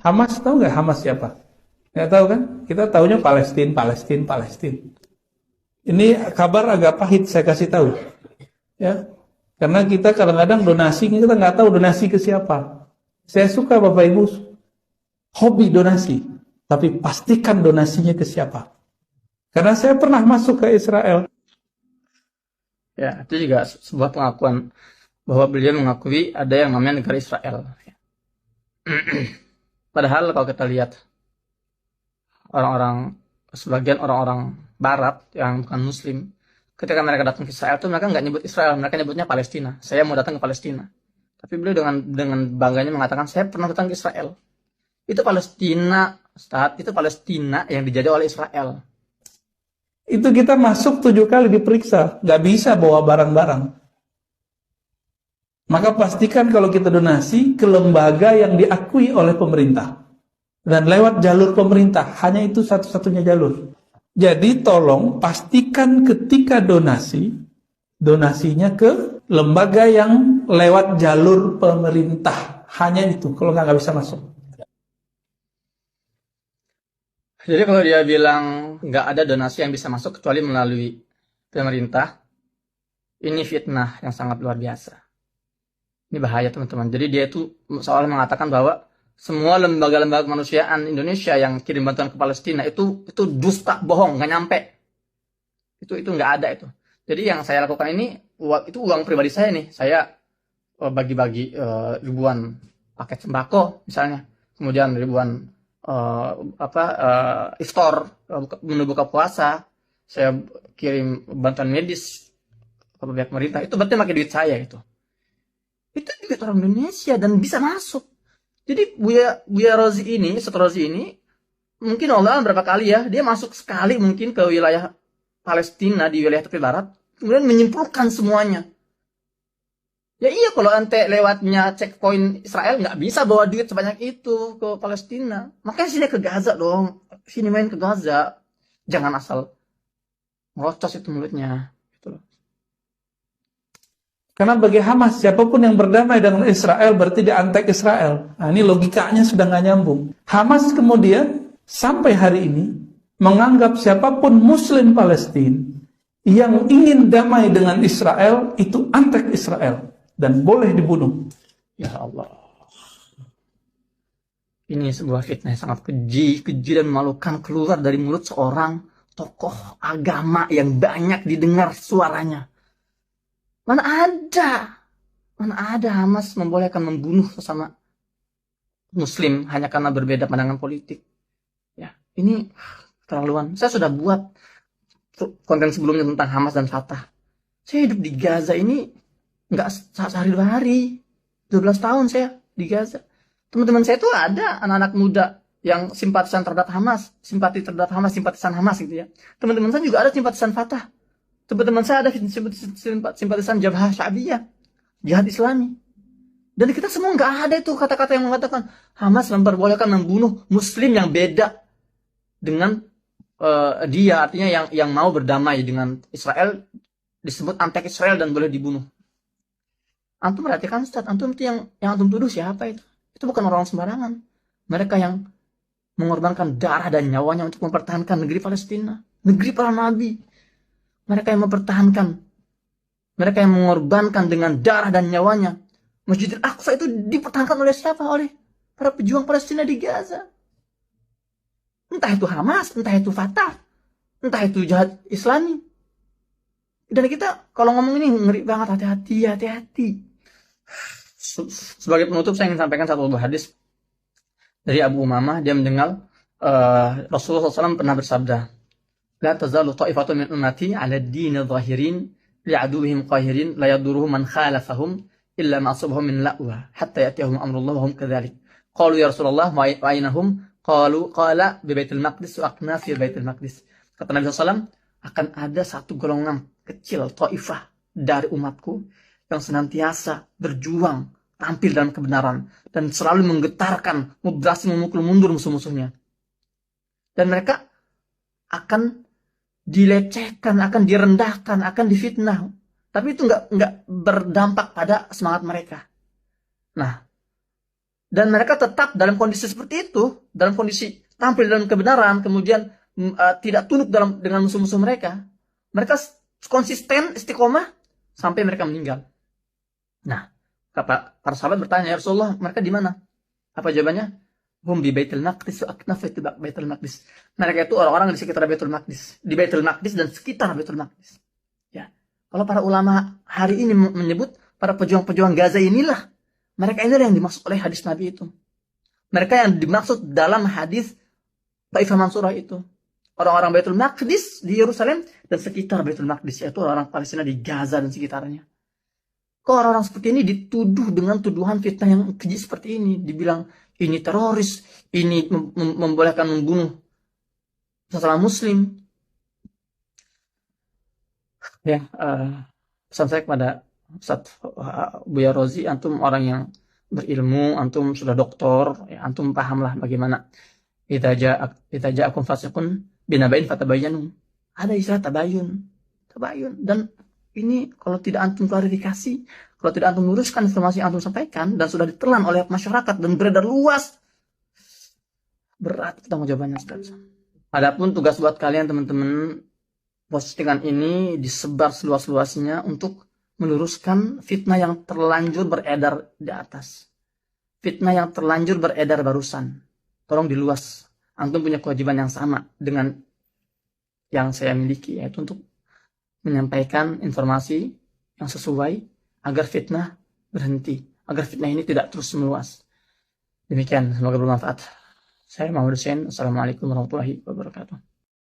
Hamas, tahu nggak Hamas siapa? Nggak tahu kan? Kita tahunya Palestina, Palestina, Palestina. Ini kabar agak pahit saya kasih tahu, ya. Karena kita kadang-kadang donasi kita nggak tahu donasi ke siapa. Saya suka Bapak Ibu hobi donasi, tapi pastikan donasinya ke siapa. Karena saya pernah masuk ke Israel. Ya, itu juga sebuah pengakuan bahwa beliau mengakui ada yang namanya negara Israel. Padahal kalau kita lihat orang-orang, sebagian orang-orang Barat yang bukan Muslim, ketika mereka datang ke Israel itu mereka nggak nyebut Israel, mereka nyebutnya Palestina. Saya mau datang ke Palestina. Tapi beliau dengan bangganya mengatakan saya pernah datang ke Israel. Itu Palestina, Ustaz, itu Palestina yang dijajah oleh Israel. Itu kita masuk 7 kali diperiksa, nggak bisa bawa barang-barang. Maka pastikan kalau kita donasi ke lembaga yang diakui oleh pemerintah. Dan lewat jalur pemerintah, hanya itu satu-satunya jalur. Jadi tolong pastikan ketika donasi, donasinya ke lembaga yang lewat jalur pemerintah. Hanya itu, kalau nggak bisa masuk. Jadi kalau dia bilang nggak ada donasi yang bisa masuk kecuali melalui pemerintah, ini fitnah yang sangat luar biasa. Ini bahaya teman-teman. Jadi dia itu seolah mengatakan bahwa semua lembaga-lembaga kemanusiaan Indonesia yang kirim bantuan ke Palestina itu dusta, bohong, nggak nyampe. Itu nggak ada itu. Jadi yang saya lakukan ini itu uang pribadi saya nih. Saya bagi-bagi ribuan paket sembako misalnya, kemudian ribuan iftar menu buka puasa, saya kirim bantuan medis ke pihak pemerintah. Itu berarti pakai duit saya itu duit orang Indonesia dan bisa masuk. Jadi Buya Rozi ini, Ustaz Rozi ini, mungkin Allah berapa kali ya, dia masuk sekali mungkin ke wilayah Palestina di wilayah tepi barat, kemudian menyimpulkan semuanya. Ya iya, kalau ente lewatnya checkpoint Israel nggak bisa bawa duit sebanyak itu ke Palestina. Makanya sini ke Gaza dong, sini main ke Gaza, jangan asal ngerocos itu mulutnya. Gitu loh. Karena bagi Hamas, siapapun yang berdamai dengan Israel berarti dia antek Israel. Nah, ini logikanya sudah nggak nyambung. Hamas kemudian sampai hari ini menganggap siapapun Muslim Palestina yang ingin damai dengan Israel itu antek Israel dan boleh dibunuh. Ya Allah. Ini sebuah fitnah yang sangat keji dan memalukan keluar dari mulut seorang tokoh agama yang banyak didengar suaranya. Mana ada Hamas membolehkan membunuh sesama Muslim hanya karena berbeda pandangan politik. Ya, ini keterlaluan. Saya sudah buat konten sebelumnya tentang Hamas dan Fatah. Saya hidup di Gaza ini nggak sehari dua hari. 12 tahun saya di Gaza. Teman-teman saya tuh ada anak-anak muda yang simpatisan terhadap Hamas, simpatisan Hamas gitu ya. Teman-teman saya juga ada simpatisan Fatah. Teman-teman saya ada simpatisan Jabhah Sya'biyah, jihad Islami. Dan kita semua nggak ada itu kata-kata yang mengatakan Hamas memperbolehkan membunuh Muslim yang beda dengan dia, artinya yang mau berdamai dengan Israel disebut antek Israel dan boleh dibunuh. Antum perhatikan Ustaz, antum itu yang antum tuduh siapa itu? Itu bukan orang sembarangan. Mereka yang mengorbankan darah dan nyawanya untuk mempertahankan negeri Palestina, negeri para nabi. Mereka yang mempertahankan, mereka yang mengorbankan dengan darah dan nyawanya. Masjidil Aqsa itu dipertahankan oleh siapa? Oleh para pejuang Palestina di Gaza. Entah itu Hamas, entah itu Fatah, entah itu jihad Islami. Dan kita kalau ngomong ini ngeri banget, hati-hati. Sebagai penutup saya ingin sampaikan satu hadis dari Abu Umamah. Dia mendengar Rasulullah SAW pernah bersabda, La tazalu ta'ifatun min ummati 'ala ad-din zahirin li'aduwwihim qahirin la yadurruhum man khalafahum illa ma asabahum min la'wa hatta ya'tiyahum amrullah wa hum kadzalik. Qalu ya Rasulullah wa aynahum? Qala bi Baitul Maqdis wa aqna fi Baitul Maqdis. Kata Nabi SAW, akan ada satu golongan kecil taifah dari umatku yang senantiasa berjuang tampil dalam kebenaran dan selalu menggetarkan, berhasil memukul mundur musuh-musuhnya. Dan mereka akan dilecehkan, akan direndahkan, akan difitnah. Tapi itu nggak berdampak pada semangat mereka. Nah, Dan mereka tetap dalam kondisi seperti itu, dalam kondisi tampil dalam kebenaran, kemudian tidak tunduk dengan musuh-musuh mereka. Mereka konsisten, istiqomah, sampai mereka meninggal. Nah, para sahabat bertanya, ya Rasulullah, mereka di mana? Apa jawabannya? Hum bi Baitul Maqdis wa aknafu Baitul Maqdis. Mereka itu orang-orang di sekitar Baitul Maqdis, di Baitul Maqdis dan sekitar Baitul Maqdis. Ya. Kalau para ulama hari ini menyebut para pejuang-pejuang Gaza inilah, mereka inilah yang dimaksud oleh hadis Nabi itu. Mereka yang dimaksud dalam hadis Taifah Mansurah itu. Orang-orang Baitul Maqdis di Yerusalem dan sekitar Baitul Maqdis, yaitu orang Palestina di Gaza dan sekitarnya. Kok orang-orang seperti ini dituduh dengan tuduhan fitnah yang keji seperti ini? Dibilang ini teroris, ini membolehkan membunuh sesama muslim. Ya, pesan saya kepada Ustaz Buya Rozi, antum orang yang berilmu, antum sudah doktor, ya, antum pahamlah bagaimana idza ja'akum fasiqun binabain fatabayyanu. Ada istilah tabayun. Dan ini kalau tidak antum klarifikasi, kalau tidak antum luruskan informasi yang antum sampaikan dan sudah ditelan oleh masyarakat dan beredar luas, berat pertanggungjawabannya, Ustaz. Adapun tugas buat kalian teman-teman, postingan ini disebar seluas-luasnya untuk meluruskan fitnah yang terlanjur beredar di atas. Fitnah yang terlanjur beredar barusan. Tolong diluas. Antum punya kewajiban yang sama dengan yang saya miliki, yaitu untuk menyampaikan informasi yang sesuai agar fitnah berhenti, agar fitnah ini tidak terus meluas. Demikian, semoga bermanfaat. Saya Muhammad Hussein. Assalamualaikum warahmatullahi wabarakatuh.